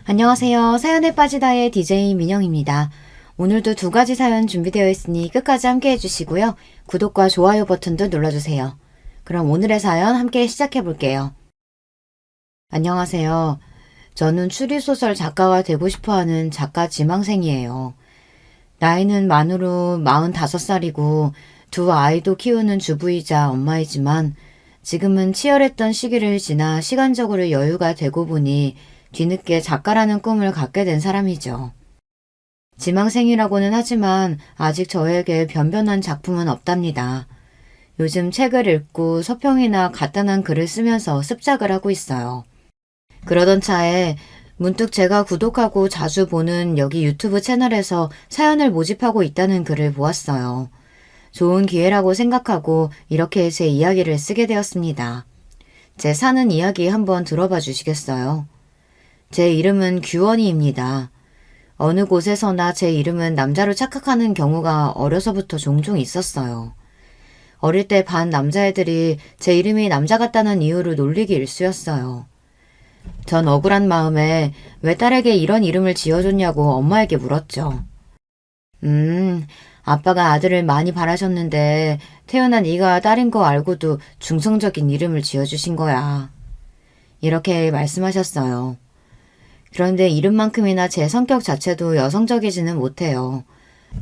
안녕하세요. 사연에 빠지다의 DJ 민영입니다. 오늘도 두 가지 사연 준비되어 있으니 끝까지 함께 해주시고요. 구독과 좋아요 버튼도 눌러주세요. 그럼 오늘의 사연 함께 시작해 볼게요. 안녕하세요. 저는 추리소설 작가가 되고 싶어하는 작가 지망생이에요. 나이는 만으로 45살이고 두 아이도 키우는 주부이자 엄마이지만 지금은 치열했던 시기를 지나 시간적으로 여유가 되고 보니 뒤늦게 작가라는 꿈을 갖게 된 사람이죠. 지망생이라고는 하지만 아직 저에게 변변한 작품은 없답니다. 요즘 책을 읽고 서평이나 간단한 글을 쓰면서 습작을 하고 있어요. 그러던 차에 문득 제가 구독하고 자주 보는 여기 유튜브 채널에서 사연을 모집하고 있다는 글을 보았어요. 좋은 기회라고 생각하고 이렇게 제 이야기를 쓰게 되었습니다. 제 사는 이야기 한번 들어봐 주시겠어요? 제 이름은 규원이입니다. 어느 곳에서나 제 이름은 남자로 착각하는 경우가 어려서부터 종종 있었어요. 어릴 때 반 남자애들이 제 이름이 남자 같다는 이유로 놀리기 일쑤였어요. 전 억울한 마음에 왜 딸에게 이런 이름을 지어줬냐고 엄마에게 물었죠. 아빠가 아들을 많이 바라셨는데 태어난 네가 딸인 거 알고도 중성적인 이름을 지어주신 거야. 이렇게 말씀하셨어요. 그런데 이름만큼이나 제 성격 자체도 여성적이지는 못해요.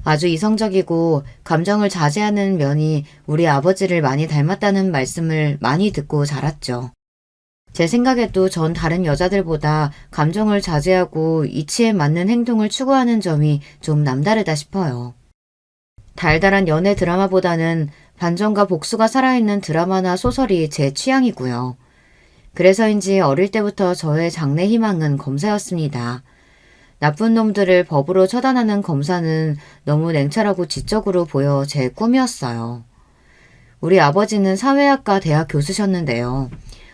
아주 이성적이고 감정을 자제하는 면이 우리 아버지를 많이 닮았다는 말씀을 많이 듣고 자랐죠. 제 생각에도 전 다른 여자들보다 감정을 자제하고 이치에 맞는 행동을 추구하는 점이 좀 남다르다 싶어요. 달달한 연애 드라마보다는 반전과 복수가 살아있는 드라마나 소설이 제 취향이고요. 그래서인지 어릴 때부터 저의 장래 희망은 검사였습니다. 나쁜 놈들을 법으로 처단하는 검사는 너무 냉철하고 지적으로 보여 제 꿈이었어요. 우리 아버지는 사회학과 대학 교수셨는데요.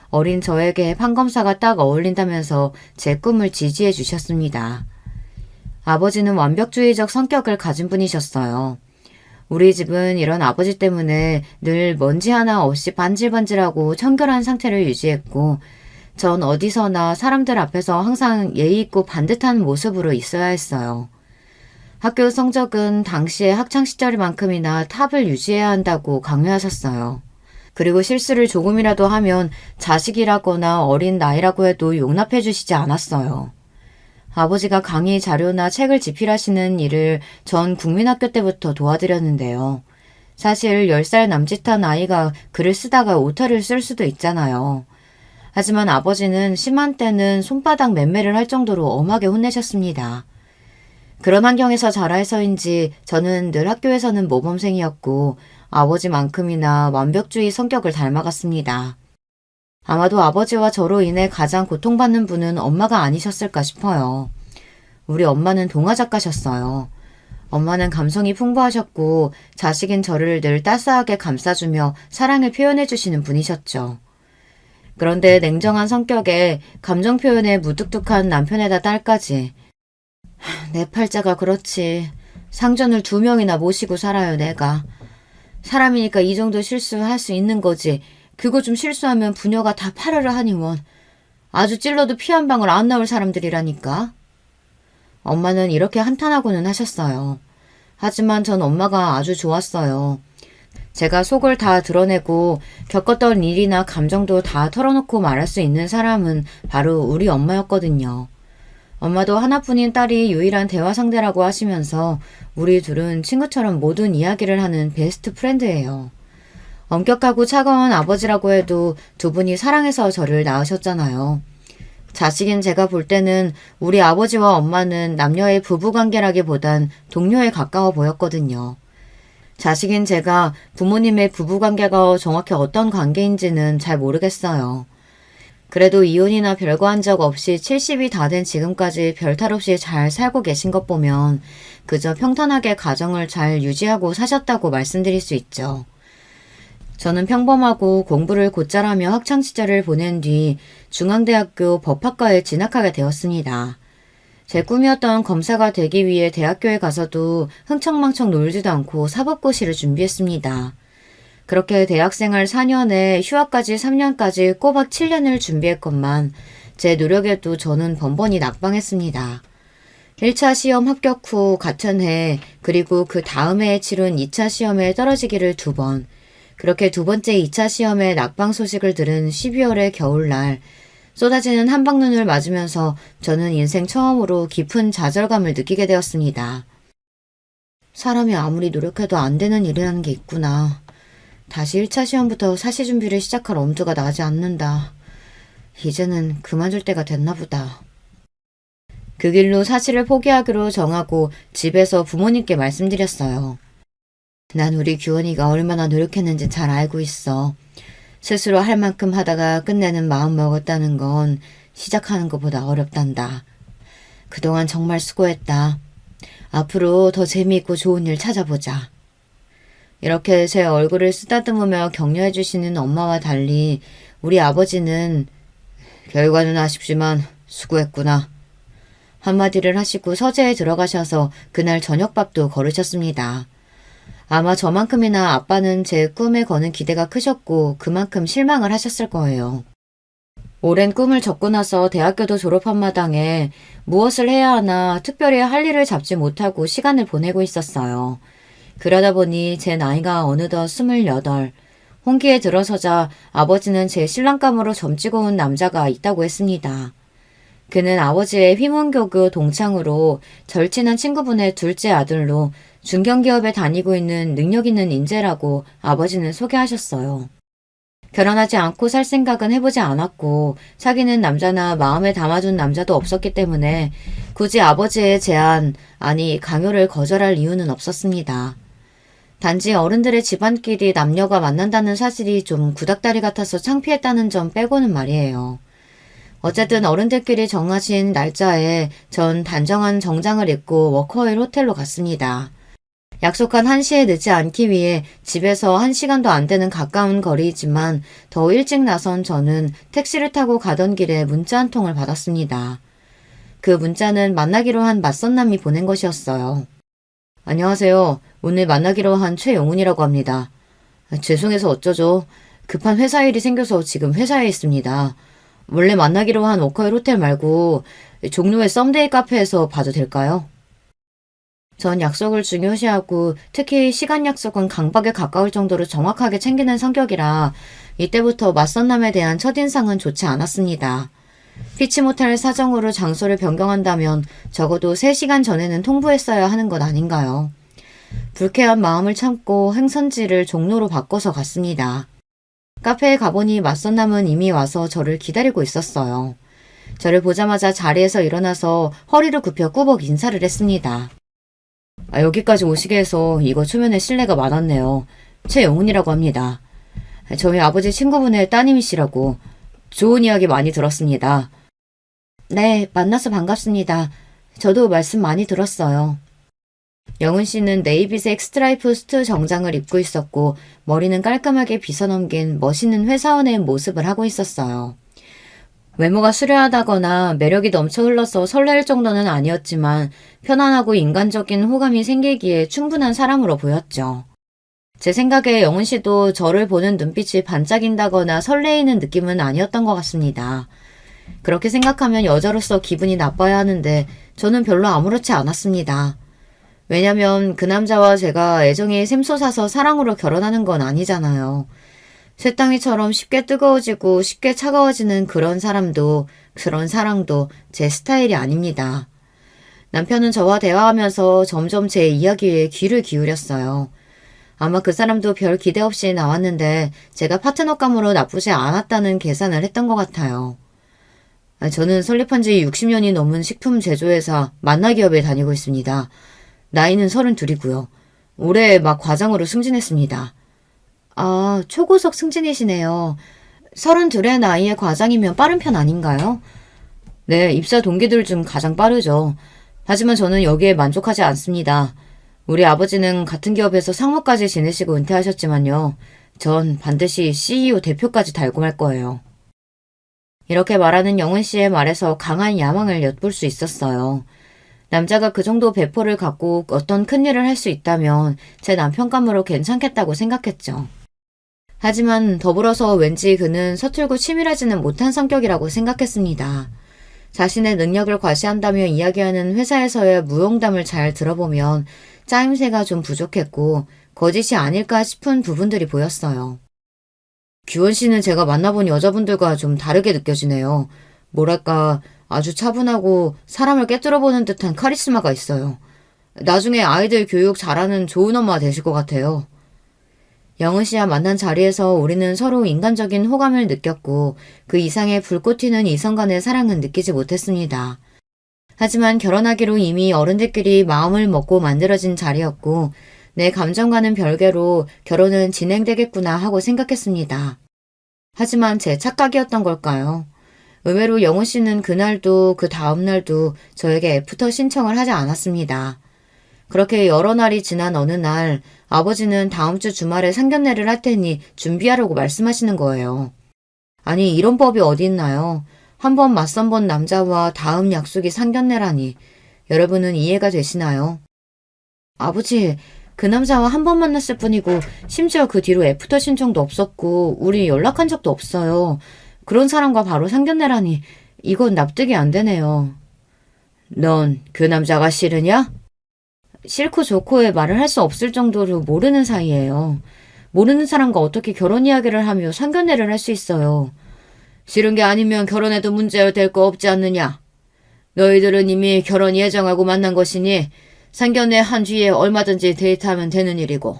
어린 저에게 판검사가 딱 어울린다면서 제 꿈을 지지해 주셨습니다. 아버지는 완벽주의적 성격을 가진 분이셨어요. 우리 집은 이런 아버지 때문에 늘 먼지 하나 없이 반질반질하고 청결한 상태를 유지했고 전 어디서나 사람들 앞에서 항상 예의 있고 반듯한 모습으로 있어야 했어요. 학교 성적은 당시의 학창시절만큼이나 탑을 유지해야 한다고 강요하셨어요. 그리고 실수를 조금이라도 하면 자식이라거나 어린 나이라고 해도 용납해 주시지 않았어요. 아버지가 강의 자료나 책을 집필하시는 일을 전 국민학교 때부터 도와드렸는데요. 사실 10살 남짓한 아이가 글을 쓰다가 오타를 쓸 수도 있잖아요. 하지만 아버지는 심한 때는 손바닥 맴매를 할 정도로 엄하게 혼내셨습니다. 그런 환경에서 자라서인지 저는 늘 학교에서는 모범생이었고 아버지만큼이나 완벽주의 성격을 닮아갔습니다. 아마도 아버지와 저로 인해 가장 고통받는 분은 엄마가 아니셨을까 싶어요. 우리 엄마는 동화작가셨어요. 엄마는 감성이 풍부하셨고 자식인 저를 늘 따스하게 감싸주며 사랑을 표현해주시는 분이셨죠. 그런데 냉정한 성격에 감정 표현에 무뚝뚝한 남편에다 딸까지. 내 팔자가 그렇지. 상전을 2명이나 모시고 살아요, 내가. 사람이니까 이 정도 실수할 수 있는 거지. 그거 좀 실수하면 부녀가 다 팔으려 하니 원. 아주 찔러도 피 한 방울 안 나올 사람들이라니까. 엄마는 이렇게 한탄하고는 하셨어요. 하지만 전 엄마가 아주 좋았어요. 제가 속을 다 드러내고 겪었던 일이나 감정도 다 털어놓고 말할 수 있는 사람은 바로 우리 엄마였거든요. 엄마도 하나뿐인 딸이 유일한 대화 상대라고 하시면서 우리 둘은 친구처럼 모든 이야기를 하는 베스트 프렌드예요. 엄격하고 차가운 아버지라고 해도 두 분이 사랑해서 저를 낳으셨잖아요. 자식인 제가 볼 때는 우리 아버지와 엄마는 남녀의 부부관계라기보단 동료에 가까워 보였거든요. 자식인 제가 부모님의 부부관계가 정확히 어떤 관계인지는 잘 모르겠어요. 그래도 이혼이나 별거 한 적 없이 70이 다 된 지금까지 별탈 없이 잘 살고 계신 것 보면 그저 평탄하게 가정을 잘 유지하고 사셨다고 말씀드릴 수 있죠. 저는 평범하고 공부를 곧잘 하며 학창시절을 보낸 뒤 중앙대학교 법학과에 진학하게 되었습니다. 제 꿈이었던 검사가 되기 위해 대학교에 가서도 흥청망청 놀지도 않고 사법고시를 준비했습니다. 그렇게 대학생활 4년에 휴학까지 3년까지 꼬박 7년을 준비했건만 제 노력에도 저는 번번이 낙방했습니다. 1차 시험 합격 후 같은 해 그리고 그 다음 해에 치른 2차 시험에 떨어지기를 2번, 그렇게 두 번째 2차 시험에 낙방 소식을 들은 12월의 겨울날 쏟아지는 한방눈을 맞으면서 저는 인생 처음으로 깊은 좌절감을 느끼게 되었습니다. 사람이 아무리 노력해도 안 되는 일이라는 게 있구나. 다시 1차 시험부터 사시 준비를 시작할 엄두가 나지 않는다. 이제는 그만둘 때가 됐나 보다. 그 길로 사시를 포기하기로 정하고 집에서 부모님께 말씀드렸어요. 난 우리 규원이가 얼마나 노력했는지 잘 알고 있어. 스스로 할 만큼 하다가 끝내는 마음 먹었다는 건 시작하는 것보다 어렵단다. 그동안 정말 수고했다. 앞으로 더 재미있고 좋은 일 찾아보자. 이렇게 제 얼굴을 쓰다듬으며 격려해 주시는 엄마와 달리 우리 아버지는 결과는 아쉽지만 수고했구나. 한마디를 하시고 서재에 들어가셔서 그날 저녁밥도 거르셨습니다. 아마 저만큼이나 아빠는 제 꿈에 거는 기대가 크셨고 그만큼 실망을 하셨을 거예요. 오랜 꿈을 접고 나서 대학교도 졸업한 마당에 무엇을 해야 하나 특별히 할 일을 잡지 못하고 시간을 보내고 있었어요. 그러다 보니 제 나이가 어느덧 28, 홍기에 들어서자 아버지는 제 신랑감으로 점찍어 온 남자가 있다고 했습니다. 그는 아버지의 휘문교교 동창으로 절친한 친구분의 둘째 아들로 중견기업에 다니고 있는 능력 있는 인재라고 아버지는 소개하셨어요. 결혼하지 않고 살 생각은 해보지 않았고 사귀는 남자나 마음에 담아둔 남자도 없었기 때문에 굳이 아버지의 제안, 아니 강요를 거절할 이유는 없었습니다. 단지 어른들의 집안끼리 남녀가 만난다는 사실이 좀 구닥다리 같아서 창피했다는 점 빼고는 말이에요. 어쨌든 어른들끼리 정하신 날짜에 전 단정한 정장을 입고 워커힐 호텔로 갔습니다. 약속한 1시에 늦지 않기 위해 집에서 1시간도 안 되는 가까운 거리이지만 더 일찍 나선 저는 택시를 타고 가던 길에 문자 한 통을 받았습니다. 그 문자는 만나기로 한 맞선남이 보낸 것이었어요. 안녕하세요. 오늘 만나기로 한 최영훈이라고 합니다. 죄송해서 어쩌죠. 급한 회사 일이 생겨서 지금 회사에 있습니다. 원래 만나기로 한 워커힐 호텔 말고 종로의 썸데이 카페에서 봐도 될까요? 전 약속을 중요시하고 특히 시간 약속은 강박에 가까울 정도로 정확하게 챙기는 성격이라 이때부터 맞선남에 대한 첫인상은 좋지 않았습니다. 피치 못할 사정으로 장소를 변경한다면 적어도 3시간 전에는 통보했어야 하는 것 아닌가요? 불쾌한 마음을 참고 행선지를 종로로 바꿔서 갔습니다. 카페에 가보니 맞선남은 이미 와서 저를 기다리고 있었어요. 저를 보자마자 자리에서 일어나서 허리를 굽혀 꾸벅 인사를 했습니다. 여기까지 오시게 해서 이거 초면에 실례가 많았네요. 최영훈이라고 합니다. 저희 아버지 친구분의 따님이시라고 좋은 이야기 많이 들었습니다. 네, 만나서 반갑습니다. 저도 말씀 많이 들었어요. 영훈 씨는 네이비색 스트라이프 수트 정장을 입고 있었고 머리는 깔끔하게 빗어넘긴 멋있는 회사원의 모습을 하고 있었어요. 외모가 수려하다거나 매력이 넘쳐 흘러서 설렐 정도는 아니었지만 편안하고 인간적인 호감이 생기기에 충분한 사람으로 보였죠. 제 생각에 영훈 씨도 저를 보는 눈빛이 반짝인다거나 설레이는 느낌은 아니었던 것 같습니다. 그렇게 생각하면 여자로서 기분이 나빠야 하는데 저는 별로 아무렇지 않았습니다. 왜냐면 그 남자와 제가 애정이 샘솟아서 사랑으로 결혼하는 건 아니잖아요. 쇳덩이처럼 쉽게 뜨거워지고 쉽게 차가워지는 그런 사람도 그런 사랑도 제 스타일이 아닙니다. 남편은 저와 대화하면서 점점 제 이야기에 귀를 기울였어요. 아마 그 사람도 별 기대 없이 나왔는데 제가 파트너감으로 나쁘지 않았다는 계산을 했던 것 같아요. 저는 설립한 지 60년이 넘은 식품 제조회사 만나기업에 다니고 있습니다. 나이는 32이고요. 올해 막 과장으로 승진했습니다. 아, 초고속 승진이시네요. 32의 나이에 과장이면 빠른 편 아닌가요? 네, 입사 동기들 중 가장 빠르죠. 하지만 저는 여기에 만족하지 않습니다. 우리 아버지는 같은 기업에서 상무까지 지내시고 은퇴하셨지만요. 전 반드시 CEO 대표까지 달고 말 거예요. 이렇게 말하는 영훈 씨의 말에서 강한 야망을 엿볼 수 있었어요. 남자가 그 정도 배포를 갖고 어떤 큰일을 할 수 있다면 제 남편감으로 괜찮겠다고 생각했죠. 하지만 더불어서 왠지 그는 서툴고 치밀하지는 못한 성격이라고 생각했습니다. 자신의 능력을 과시한다며 이야기하는 회사에서의 무용담을 잘 들어보면 짜임새가 좀 부족했고 거짓이 아닐까 싶은 부분들이 보였어요. 규원 씨는 제가 만나본 여자분들과 좀 다르게 느껴지네요. 뭐랄까 아주 차분하고 사람을 꿰뚫어보는 듯한 카리스마가 있어요. 나중에 아이들 교육 잘하는 좋은 엄마 되실 것 같아요. 영은 씨와 만난 자리에서 우리는 서로 인간적인 호감을 느꼈고 그 이상의 불꽃 튀는 이성 간의 사랑은 느끼지 못했습니다. 하지만 결혼하기로 이미 어른들끼리 마음을 먹고 만들어진 자리였고 내 감정과는 별개로 결혼은 진행되겠구나 하고 생각했습니다. 하지만 제 착각이었던 걸까요? 의외로 영훈 씨는 그날도 그 다음날도 저에게 애프터 신청을 하지 않았습니다. 그렇게 여러 날이 지난 어느 날 아버지는 다음 주 주말에 상견례를 할 테니 준비하라고 말씀하시는 거예요. 아니 이런 법이 어디 있나요? 한 번 맞선 본 남자와 다음 약속이 상견례라니 여러분은 이해가 되시나요? 아버지 그 남자와 한 번 만났을 뿐이고 심지어 그 뒤로 애프터 신청도 없었고 우리 연락한 적도 없어요. 그런 사람과 바로 상견례라니 이건 납득이 안 되네요. 넌 그 남자가 싫으냐? 싫고 좋고의 말을 할 수 없을 정도로 모르는 사이예요. 모르는 사람과 어떻게 결혼 이야기를 하며 상견례를 할 수 있어요. 싫은 게 아니면 결혼해도 문제될 거 없지 않느냐. 너희들은 이미 결혼 예정하고 만난 것이니 상견례 한 주에 얼마든지 데이트하면 되는 일이고.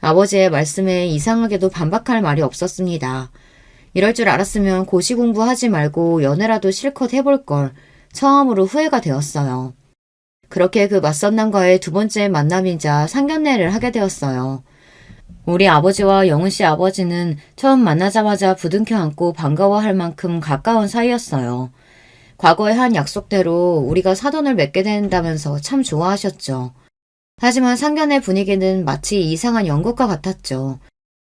아버지의 말씀에 이상하게도 반박할 말이 없었습니다. 이럴 줄 알았으면 고시 공부하지 말고 연애라도 실컷 해볼 걸 처음으로 후회가 되었어요. 그렇게 그 맞선 남과의 두 번째 만남이자 상견례를 하게 되었어요. 우리 아버지와 영은 씨 아버지는 처음 만나자마자 부둥켜 안고 반가워할 만큼 가까운 사이였어요. 과거에 한 약속대로 우리가 사돈을 맺게 된다면서 참 좋아하셨죠. 하지만 상견례 분위기는 마치 이상한 연극과 같았죠.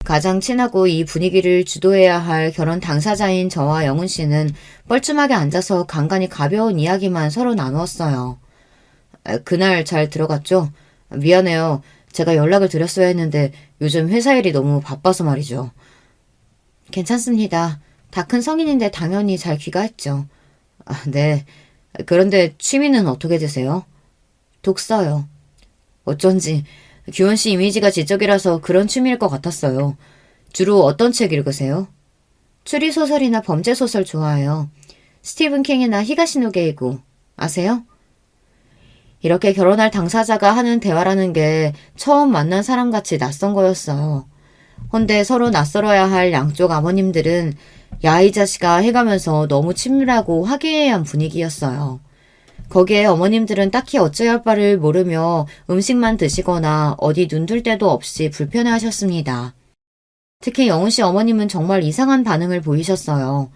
가장 친하고 이 분위기를 주도해야 할 결혼 당사자인 저와 영은 씨는 뻘쭘하게 앉아서 간간히 가벼운 이야기만 서로 나누었어요. 그날 잘 들어갔죠? 미안해요. 제가 연락을 드렸어야 했는데 요즘 회사 일이 너무 바빠서 말이죠. 괜찮습니다. 다 큰 성인인데 당연히 잘 귀가했죠. 네. 그런데 취미는 어떻게 되세요? 독서요. 어쩐지 규원 씨 이미지가 지적이라서 그런 취미일 것 같았어요. 주로 어떤 책 읽으세요? 추리소설이나 범죄소설 좋아해요. 스티븐 킹이나 히가시노 게이고 아세요? 이렇게 결혼할 당사자가 하는 대화라는 게 처음 만난 사람같이 낯선 거였어요. 헌데 서로 낯설어야 할 양쪽 아버님들은 야 이 자식아 해가면서 너무 친밀하고 화기애애한 분위기였어요. 거기에 어머님들은 딱히 어찌할 할 바를 모르며 음식만 드시거나 어디 눈들 데도 없이 불편해하셨습니다. 특히 영훈 씨 어머님은 정말 이상한 반응을 보이셨어요.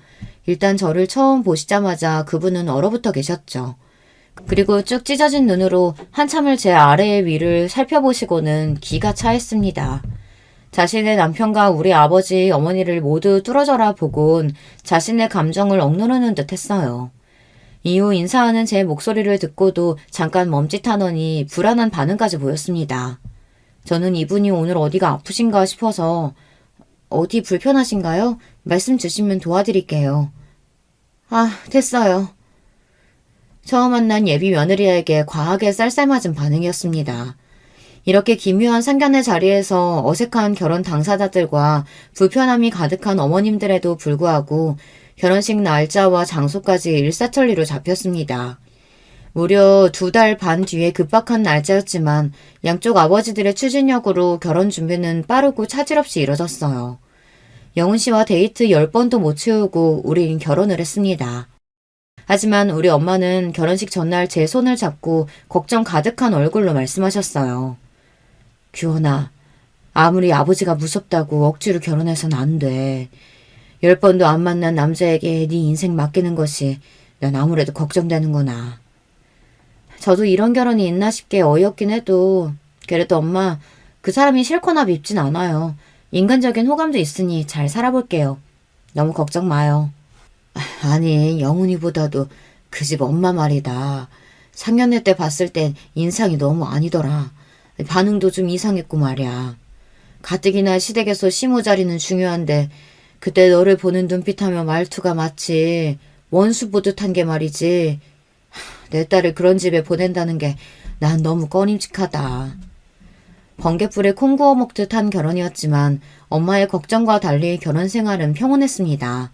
일단 저를 처음 보시자마자 그분은 얼어붙어 계셨죠. 그리고 쭉 찢어진 눈으로 한참을 제 아래의 위를 살펴보시고는 기가 차했습니다. 자신의 남편과 우리 아버지, 어머니를 모두 뚫어져라 보곤 자신의 감정을 억누르는 듯 했어요. 이후 인사하는 제 목소리를 듣고도 잠깐 멈칫하더니 불안한 반응까지 보였습니다. 저는 이분이 오늘 어디가 아프신가 싶어서 어디 불편하신가요? 말씀 주시면 도와드릴게요. 아, 됐어요. 처음 만난 예비 며느리에게 과하게 쌀쌀맞은 반응이었습니다. 이렇게 기묘한 상견례 자리에서 어색한 결혼 당사자들과 불편함이 가득한 어머님들에도 불구하고 결혼식 날짜와 장소까지 일사천리로 잡혔습니다. 무려 2달 반 뒤에 급박한 날짜였지만 양쪽 아버지들의 추진력으로 결혼 준비는 빠르고 차질 없이 이뤄졌어요. 영훈 씨와 데이트 10번도 못 채우고 우린 결혼을 했습니다. 하지만 우리 엄마는 결혼식 전날 제 손을 잡고 걱정 가득한 얼굴로 말씀하셨어요. 규원아, 아무리 아버지가 무섭다고 억지로 결혼해선 안 돼. 10번도 안 만난 남자에게 네 인생 맡기는 것이 난 아무래도 걱정되는구나. 저도 이런 결혼이 있나 싶게 어이없긴 해도 그래도 엄마, 그 사람이 싫거나 밉진 않아요. 인간적인 호감도 있으니 잘 살아볼게요. 너무 걱정 마요. 아니, 영훈이보다도 그 집 엄마 말이다. 상견례 때 봤을 땐 인상이 너무 아니더라. 반응도 좀 이상했고 말이야. 가뜩이나 시댁에서 시모 자리는 중요한데 그때 너를 보는 눈빛하며 말투가 마치 원수 보듯한 게 말이지. 내 딸을 그런 집에 보낸다는 게 난 너무 꺼림칙하다. 번갯불에 콩 구워 먹듯 한 결혼이었지만 엄마의 걱정과 달리 결혼 생활은 평온했습니다.